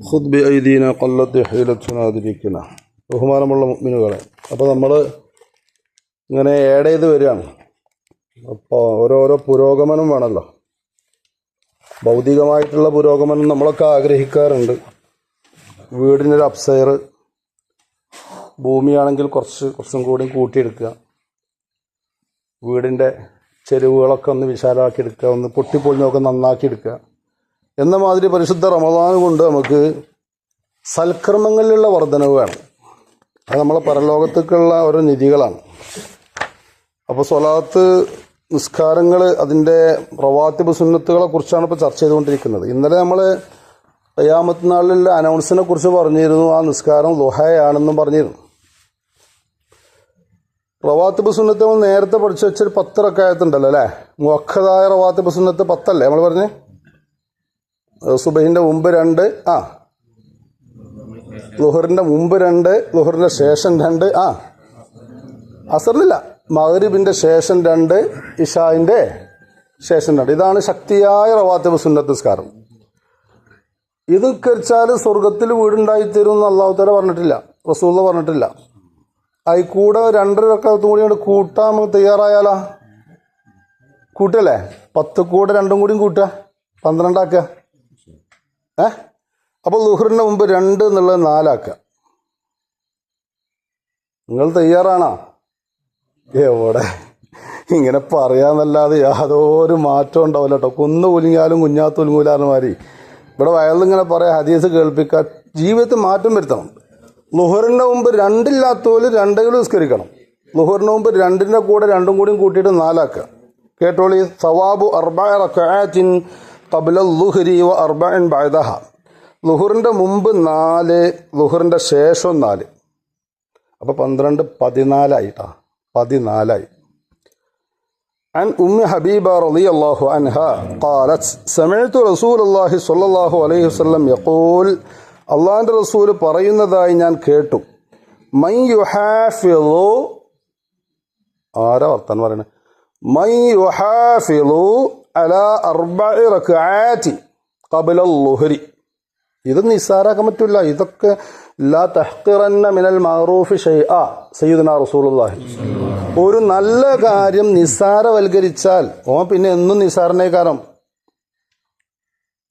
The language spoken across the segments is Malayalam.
ഖുദ് ബി ഐദീന ഖല്ലത്ത് ഹീലത്തുനാ ദിരിക്കന. ബഹുമാനമുള്ള മുഅ്മിനുകളെ, അപ്പോൾ നമ്മൾ ഇങ്ങനെ ആഡ് ചെയ്ത് വരികയാണ്. അപ്പോൾ ഓരോരോ പുരോഗമനം വേണമല്ലോ. ഭൗതികമായിട്ടുള്ള പുരോഗമനം നമ്മളൊക്കെ ആഗ്രഹിക്കാറുണ്ട്. വീടിനൊരു അപ്സയർ, ഭൂമിയാണെങ്കിൽ കുറച്ചും കൂടി കൂട്ടിയെടുക്കുക, വീടിൻ്റെ ചെരുവുകളൊക്കെ ഒന്ന് വിശാലമാക്കി എടുക്കുക, ഒന്ന് പൊട്ടിപ്പൊളിഞ്ഞൊക്കെ നന്നാക്കി എടുക്കുക എന്ന മാതിരി പരിശുദ്ധ റമദാൻ കൊണ്ട് നമുക്ക് സൽക്കർമ്മങ്ങളിലുള്ള വർധനവ് വേണം. അത് നമ്മളെ പരലോകത്തേക്കുള്ള ഓരോ നിധികളാണ്. അപ്പോൾ സ്വലാത്ത്, നിസ്കാരങ്ങൾ, അതിൻ്റെ റവാത്തിബ് സുന്നത്തുകളെ കുറിച്ചാണ് ഇപ്പോൾ ചർച്ച ചെയ്തുകൊണ്ടിരിക്കുന്നത്. ഇന്നലെ നമ്മൾ ഖിയാമത്ത് നാളിലുള്ള അനൗൺസിനെ കുറിച്ച് പറഞ്ഞിരുന്നു. ആ നിസ്കാരം ളുഹയാണെന്നും പറഞ്ഞിരുന്നു. റവാത്തിബ് സുന്നത്ത് നമ്മൾ നേരത്തെ പഠിച്ചു വെച്ചൊരു 10 റക്അത്തുണ്ടല്ലോ അല്ലേ? മുഅക്കദായ റവാത്തിബ് സുന്നത്ത് 10 അല്ലേ നമ്മൾ പറഞ്ഞ്? സുബഹിൻ്റെ മുമ്പ് 2, ളുഹറിൻ്റെ മുമ്പ് 2, ളുഹറിൻ്റെ ശേഷം 2, അസറിനില്ല, മഗ്രിബിൻ്റെ ശേഷം 2, ഇശാഇൻ്റെ ശേഷം 2. ഇതാണ് ശക്തിയായ റവാത്തിബ് സുന്നത്ത് നിസ്കാരം. ഇത് കരിച്ചാൽ സ്വർഗത്തിൽ വീടുണ്ടായിത്തരും എന്ന് അല്ലാഹു തആല പറഞ്ഞിട്ടില്ല, റസൂലുള്ളാഹി പറഞ്ഞിട്ടില്ല. അതിൽക്കൂടെ 2 റക്അത്തും കൂടി കൊണ്ട് കൂട്ടാൻ നമുക്ക് തയ്യാറായാലാ? കൂട്ടല്ലേ? 10 കൂടെ 2 കൂടിയും കൂട്ടുക, 12 ആക്കുക. അപ്പോൾ ളുഹറിൻ്റെ മുമ്പ് 2 എന്നുള്ളത് 4 ആക്കുക. നിങ്ങൾ തയ്യാറാണോ? എവിടെ ഇങ്ങനെ പറയാന്നല്ലാതെ യാതൊരു മാറ്റം ഉണ്ടാവില്ല കേട്ടോ. കുന്നു കുലുങ്ങിയാലും കുഞ്ഞാത്ത് കുലുങ്ങൂലാർമാരി ഇവിടെ വയലിങ്ങനെ പറയാം, ഹദീസ് കേൾപ്പിക്കാൻ, ജീവിതത്തിൽ മാറ്റം വരുത്തണം. ളുഹറിൻ്റെ മുമ്പ് 2 ഇല്ലാത്തവര് 2 നിസ്കരിക്കണം. ളുഹറിൻ്റെ മുമ്പ് 2ൻ്റെ കൂടെ 2 കൂടിയും കൂട്ടിയിട്ട് 4 ആക്കുക. കേട്ടോളി, സവാബു 4 റക്അത്തിൻ ഖബ്ല ളുഹ്രി വ 4 ബഅദഹ. ളുഹറിൻ്റെ മുമ്പ് 4, ളുഹറിൻ്റെ ശേഷം 4. അപ്പോൾ 12 14 ആയിട്ടാ, 14 ആയി. عن أم حبيبة رضي الله عنها قالت سمعت رسول الله صلى الله عليه وسلم يقول അള്ളാഹിൻ്റെ റസൂൽ പറയുന്നതായി ഞാൻ കേട്ടു. മൻ യുഹാഫിളു, ആരാ വർത്താൻ പറയണേ? മൻ യുഹാഫിളു അലാ 4 റക്അത്തി ഖബ്ല ളുഹ്രി. ഇത് നിസ്സാരാക്കാൻ പറ്റില്ല. ഇതൊക്കെ ലാ തഹ്ഖിറന്ന മിനൽ മഅറൂഫി ഷൈഅ സയ്യിദുനാ റസൂലുള്ളാഹി. ഒരു നല്ല കാര്യം നിസ്സാരവൽക്കരിച്ചാൽ പിന്നെ എന്നും നിസ്സാരനേ കാരണം.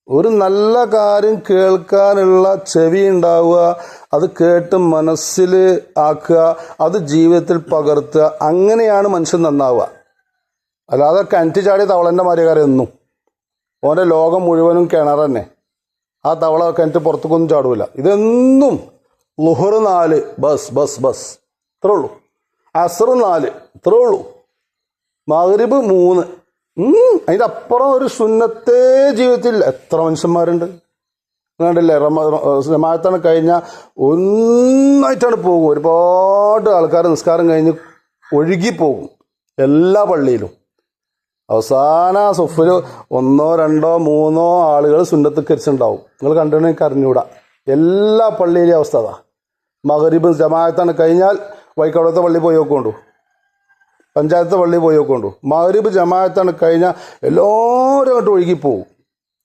ഒരു നല്ല കാര്യം കേൾക്കാനുള്ള ചെവി ഉണ്ടാവുക, അത് കേട്ട് മനസ്സിൽ ആക്കുക, അത് ജീവിതത്തിൽ പകർത്തുക, അങ്ങനെയാണ് മനുഷ്യൻ നന്നാവുക. അല്ലാതെ കിണറ്റ് ചാടിയ തവളൻ്റെ മാരികാരം എന്നും ഓൻ്റെ ലോകം മുഴുവനും കിണർ തന്നെ. ആ തവള കിണറ്റ് പുറത്തേക്കൊന്നും ചാടൂല. ഇതെന്നും ളുഹർ 4 ബസ് ബസ് ബസ്, ഇത്രേ ഉള്ളൂ. അസ്ർ 4, ഇത്രേ ഉള്ളൂ. മഗ്രിബ് 3. അതിൻ്റെ അപ്പുറം ഒരു സുന്നത്തേ ജീവിതത്തിൽ എത്ര മനുഷ്യന്മാരുണ്ട് കണ്ടില്ലേ? ജമാഅത്താണ് കഴിഞ്ഞാൽ ഒന്നായിട്ടാണ് പോകും. ഒരുപാട് ആൾക്കാർ നിസ്കാരം കഴിഞ്ഞ് ഒഴുകിപ്പോകും എല്ലാ പള്ളിയിലും. അവസാന സുഫിൽ 1, 2, 3 ആളുകൾ സുന്നത്കരിച്ചുണ്ടാവും. നിങ്ങൾ കണ്ടിട്ട് എനിക്ക് അറിഞ്ഞൂടാ. എല്ലാ പള്ളിയിലെയും അവസ്ഥ അതാ. മഗ്രിബ് ജമാഅത്താണ് കഴിഞ്ഞാൽ വൈക്കടത്തെ പള്ളി പോയി നോക്കൊണ്ടു, പഞ്ചായത്തെ പള്ളി പോയി നോക്കൊണ്ടു. മഗ്രിബ് ജമാഅത്താണ് കഴിഞ്ഞാൽ എല്ലാവരും അങ്ങോട്ട് ഒഴുകിപ്പോവും.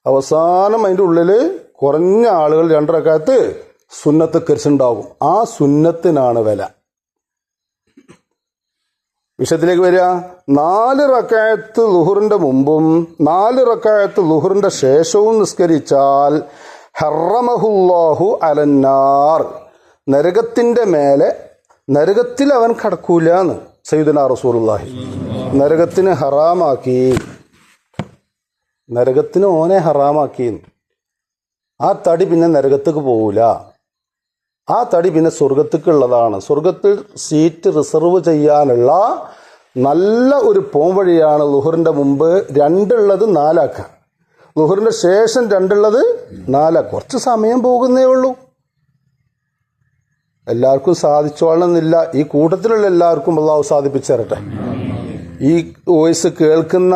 അവസാനം അതിൻ്റെ ഉള്ളിൽ കുറഞ്ഞ ആളുകൾ 2 റക്അത്ത് സുന്നത്കരിച്ചുണ്ടാവും. ആ സുന്നത്തിനാണ് വില. വിഷയത്തിലേക്ക് വരിക. 4 റക്അത്ത് ളുഹറിൻ്റെ മുമ്പും 4 റക്അത്ത് ളുഹറിൻ്റെ ശേഷവും നിസ്കരിച്ചാൽ ഹറമഹുല്ലാഹു അലന്നാർ, നരകത്തിൻ്റെ മേലെ, നരകത്തിൽ അവൻ കടക്കൂല എന്ന് സയ്യിദുനാ റസൂലുള്ളാഹി. നരകത്തിന് ഹറാമാക്കി, നരകത്തിന് ഓനെ ഹറാമാക്കി. ആ തടി പിന്നെ നരകത്തേക്ക് പോകൂല. ആ തടി പിന്നെ സ്വർഗത്തേക്കുള്ളതാണ്. സ്വർഗത്തിൽ സീറ്റ് റിസർവ് ചെയ്യാനുള്ള നല്ല ഒരു പോംവഴിയാണ് ളുഹറിൻ്റെ മുമ്പ് 2 ഉള്ളത് 4 ആക്കുക, ളുഹറിൻ്റെ ശേഷം 2 ഉള്ളത് 4 ആക്കുക. കുറച്ച് സമയം പോകുന്നേ ഉള്ളൂ. എല്ലാവർക്കും സാധിച്ചോളണമെന്നില്ല. ഈ കൂട്ടത്തിലുള്ള എല്ലാവർക്കും അള്ളാഹു സാധിപ്പിച്ചു തരട്ടെ. ഈ വോയിസ് കേൾക്കുന്ന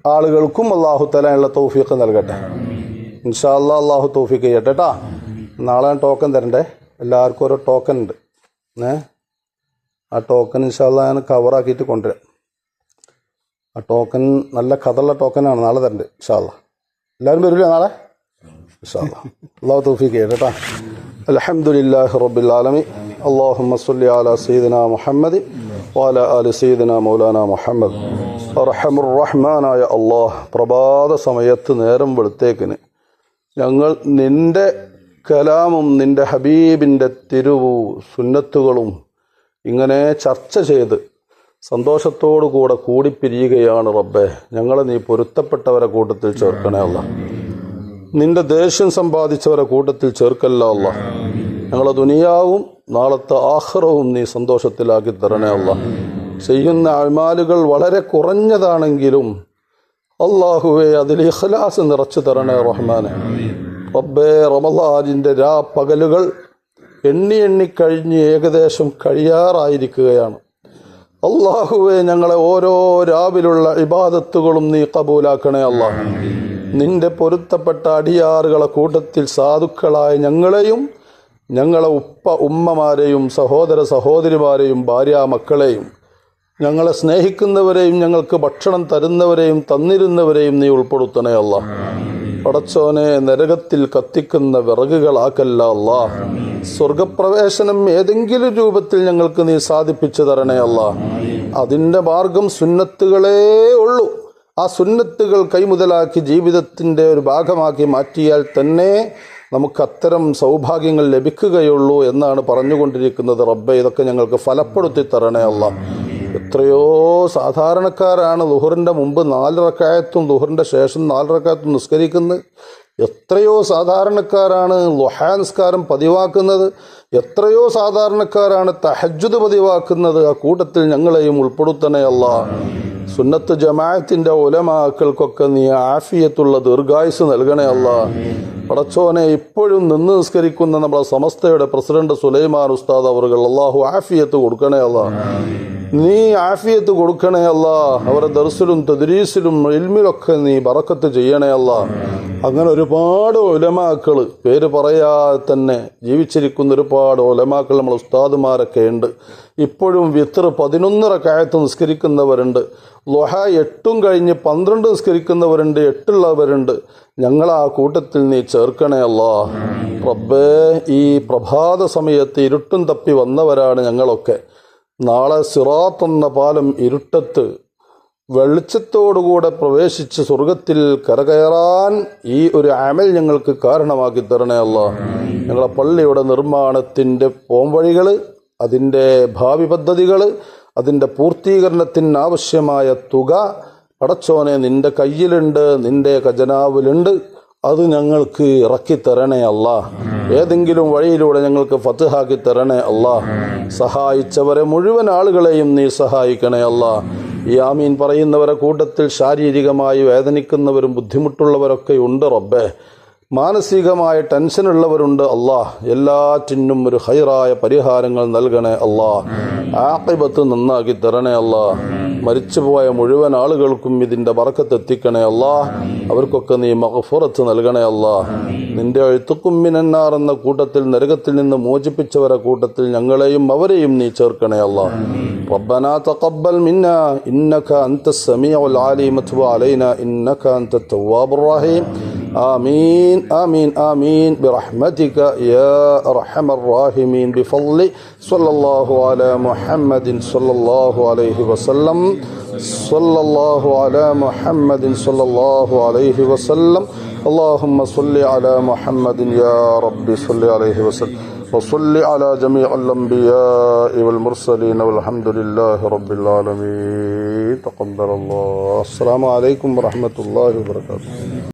ആളുകൾക്കും അള്ളാഹു തആല തൗഫീഖ് നൽകട്ടെ. ഇൻഷാ അല്ലാഹ് അള്ളാഹു തൗഫീഖ് ചെയ്യട്ടെ കേട്ടോ. നാളെ ടോക്കൺ തരണ്ടേ? എല്ലാവർക്കും ഓരോ ടോക്കൺ ഉണ്ട്. ആ ടോക്കൺ ഇൻഷാ അല്ലാഹ് ഞാൻ കവറാക്കിയിട്ട് കൊണ്ടുവരാം. ആ ടോക്കൺ നല്ല കഥയുള്ള ടോക്കനാണ്. നാളെ തരണ്ട് ഇൻഷാ അല്ലാഹ്. എല്ലാവരും വരില്ലേ നാളെ? ഇൻഷാ അല്ലാഹ്. അള്ളാഹു തൗഫീഖ് ചെയ്യട്ടെ കേട്ടോ. അൽഹംദുലില്ലാഹി റബ്ബിൽ ആലമീൻ. അല്ലാഹുമ്മ സ്വല്ലി അലാ സയ്യിദിനാ മുഹമ്മദ് വഅലാ ആലി സയ്യിദിനാ മൗലാനാ മുഹമ്മദ്. അർഹമുർ റഹ്മാനായ അല്ലാഹ്, പ്രഭാത സമയത്ത് നേരം വെളുത്തേക്കിന് ഞങ്ങൾ നിൻ്റെ കലാമും നിൻ്റെ ഹബീബിൻ്റെ തിരുവു സുന്നത്തുകളും ഇങ്ങനെ ചർച്ച ചെയ്ത് സന്തോഷത്തോടു കൂടെ കൂടിപ്പിരിയുകയാണ് റബ്ബേ. ഞങ്ങളെ നീ പൊരുത്തപ്പെട്ടവരെ കൂട്ടത്തിൽ ചേർക്കണേ അല്ലാ. നിന്റെ ദേഷ്യം സമ്പാദിച്ചവരെ കൂട്ടത്തിൽ ചേർക്കല്ല അല്ലാ. ഞങ്ങളെ ദുനിയാവും നാളത്തെ ആഖിറവും നീ സന്തോഷത്തിലാക്കി തരണേ അല്ലാ. ചെയ്യുന്ന അമാലുകൾ വളരെ കുറഞ്ഞതാണെങ്കിലും അല്ലാഹുവേ അതിൽ ഇഖ്ലാസ് നിറച്ചു തരണേ റഹ്മാനെ. റബ്ബേ, റമളാനിൻ്റെ പകലുകൾ എണ്ണി കഴിഞ്ഞ് ഏകദേശം കഴിയാറായിരിക്കുകയാണ്. അല്ലാഹുവേ, ഞങ്ങളെ ഓരോ രാവിലുള്ള ഇബാദത്തുകളും നീ കബൂലാക്കണേ അല്ലാ. നിന്റെ പൊരുത്തപ്പെട്ട അടിയാറുകളെ കൂട്ടത്തിൽ സാധുക്കളായ ഞങ്ങളെയും ഞങ്ങളെ ഉമ്മമാരെയും സഹോദര സഹോദരിമാരെയും ഭാര്യ മക്കളെയും ഞങ്ങളെ സ്നേഹിക്കുന്നവരെയും ഞങ്ങൾക്ക് ഭക്ഷണം തരുന്നവരെയും തന്നിരുന്നവരെയും നീ ഉൾപ്പെടുത്തണേ അല്ലാ. പടച്ചോനെ, നരകത്തിൽ കത്തിക്കുന്ന വിറകുകളാക്കല്ല അല്ലാ. സ്വർഗപ്രവേശനം ഏതെങ്കിലും രൂപത്തിൽ ഞങ്ങൾക്ക് നീ സാധിപ്പിച്ചു തരണേ അല്ലാ. അതിൻ്റെ മാർഗം സുന്നത്തുകളേ ഉള്ളൂ. ആ സുന്നത്തുകൾ കൈമുതലാക്കി ജീവിതത്തിൻ്റെ ഒരു ഭാഗമാക്കി മാറ്റിയാൽ തന്നെ നമുക്ക് അത്തരം സൗഭാഗ്യങ്ങൾ ലഭിക്കുകയുള്ളൂ എന്നാണ് പറഞ്ഞുകൊണ്ടിരിക്കുന്നത്. റബ്ബേ, ഇതൊക്കെ ഞങ്ങൾക്ക് ഫലപ്പെടുത്തി തരണേ അല്ലാ. എത്രയോ സാധാരണക്കാരാണ് ളുഹറിൻ്റെ മുമ്പ് 4 റക്അത്തും ളുഹറിൻ്റെ ശേഷം 4 റക്അത്തും നിസ്കരിക്കുന്നത്. എത്രയോ സാധാരണക്കാരാണ് ളുഹാ നിസ്കാരം പതിവാക്കുന്നത്. എത്രയോ സാധാരണക്കാരാണ് തഹജ്ജുദ് പതിവാക്കുന്നത്. ആ കൂട്ടത്തിൽ ഞങ്ങളെയും ഉൾപ്പെടുത്തണേ അല്ലാ. സുന്നത്ത് ജമാഅത്തിൻ്റെ ഉലമാക്കൾക്കൊക്കെ നീ ആഫിയത്തുള്ള ദീർഘായുസ് നൽകണേ അല്ലാ. പടച്ചോനെ, ഇപ്പോഴും നിന്ന് നിസ്കരിക്കുന്ന നമ്മുടെ സമസ്തയുടെ പ്രസിഡന്റ് സുലൈമാൻ ഉസ്താദ് അവറുകൾ അല്ലാഹു ആഫിയത്ത് കൊടുക്കണേ അല്ലാ. നീ ആഫിയത്ത് കൊടുക്കണേ അല്ലാ. അവരുടെ ദർസിലും തദ്രീസിലും ഇൽമിലൊക്കെ നീ ബറക്കത്ത് ചെയ്യണേ അല്ലാ. അങ്ങനെ ഒരുപാട് ഉലമാക്കൾ, പേര് പറയാതെ തന്നെ ജീവിച്ചിരിക്കുന്ന ഒരുപാട് ഉലമാക്കൾ നമ്മൾ ഉസ്താദുമാരൊക്കെ ഉണ്ട്. ഇപ്പോഴും വിത്ർ 11 റക്അത്ത് നിസ്കരിക്കുന്നവരുണ്ട്. ളുഹ 8 കഴിഞ്ഞ് 12 നിസ്കരിക്കുന്നവരുണ്ട്. 8 ഞങ്ങൾ ആ കൂട്ടത്തിൽ നീ ചേർക്കണേ അല്ലാ. റബ്ബേ, ഈ പ്രഭാത സമയത്ത് ഇരുട്ടും തപ്പി വന്നവരാണ് ഞങ്ങളൊക്കെ. നാളെ സിറാത്ത് എന്ന പാലം ഇരുട്ടത്ത് വെളിച്ചത്തോടുകൂടെ പ്രവേശിച്ച് സ്വർഗത്തിൽ കരകയറാൻ ഈ ഒരു അമൽ ഞങ്ങൾക്ക് കാരണമാക്കി തരണേ അല്ലാ. ഞങ്ങളെ പള്ളിയുടെ നിർമ്മാണത്തിൻ്റെ പോംവഴികൾ, അതിൻ്റെ ഭാവി പദ്ധതികൾ, അതിൻ്റെ പൂർത്തീകരണത്തിന് ആവശ്യമായ തുക പടച്ചോനെ നിൻ്റെ കയ്യിലുണ്ട്, നിൻ്റെ ഖജനാവിലുണ്ട്. അത് ഞങ്ങൾക്ക് ഇറക്കി തരണേ അല്ലാ. ഏതെങ്കിലും വഴിയിലൂടെ ഞങ്ങൾക്ക് ഫത്ഹാക്കി തരണേ അല്ലാ. സഹായിച്ചവരെ മുഴുവൻ ആളുകളെയും നീ സഹായിക്കണേ അല്ലാ. ഈ ആമീൻ പറയുന്നവരെ കൂട്ടത്തിൽ ശാരീരികമായി വേദനിക്കുന്നവരും ബുദ്ധിമുട്ടുള്ളവരൊക്കെ ഉണ്ട് റബ്ബേ. മാനസികമായ ടെൻഷനുള്ളവരുണ്ട് അല്ലാ. എല്ലാറ്റിനും ഒരു ഹൈറായ പരിഹാരങ്ങൾ നൽകണേ അല്ലാ. ആഖിബത്ത് നന്നാക്കി തരണേ അല്ലാ. മരിച്ചുപോയ മുഴുവൻ ആളുകൾക്കും ഇതിൻ്റെ ബറക്കത്ത് എത്തിക്കണേ അല്ലാ. അവർക്കൊക്കെ നീ മഗ്ഫിറത്ത് നൽകണേ അല്ലാ. നിന്റെ എഴുത്തുക്കും മിനന്നാർ എന്ന കൂട്ടത്തിൽ, നരകത്തിൽ നിന്ന് മോചിപ്പിച്ചവരെ കൂട്ടത്തിൽ ഞങ്ങളെയും അവരെയും നീ ചേർക്കണേ അല്ലാ. റബ്ബനാ തഖബ്ബൽ മിന്നാ ഇന്നക അൻതസ് സമീഉൽ അലീം വതുബ് അലൈനാ ഇന്നക അൻതത് തവ്വാബുർ റഹീം. آمين آمين آمين برحمتك يا أرحم الراحمين بفضل صلى الله على محمد صلى الله عليه وسلم صلى الله على محمد صلى الله عليه وسلم. اللهم صل على محمد يا ربي صل عليه وسلم وصل على جميع الأنبياء والمرسلين والحمد لله رب العالمين. تقبل الله. السلام عليكم ورحمة الله وبركاته.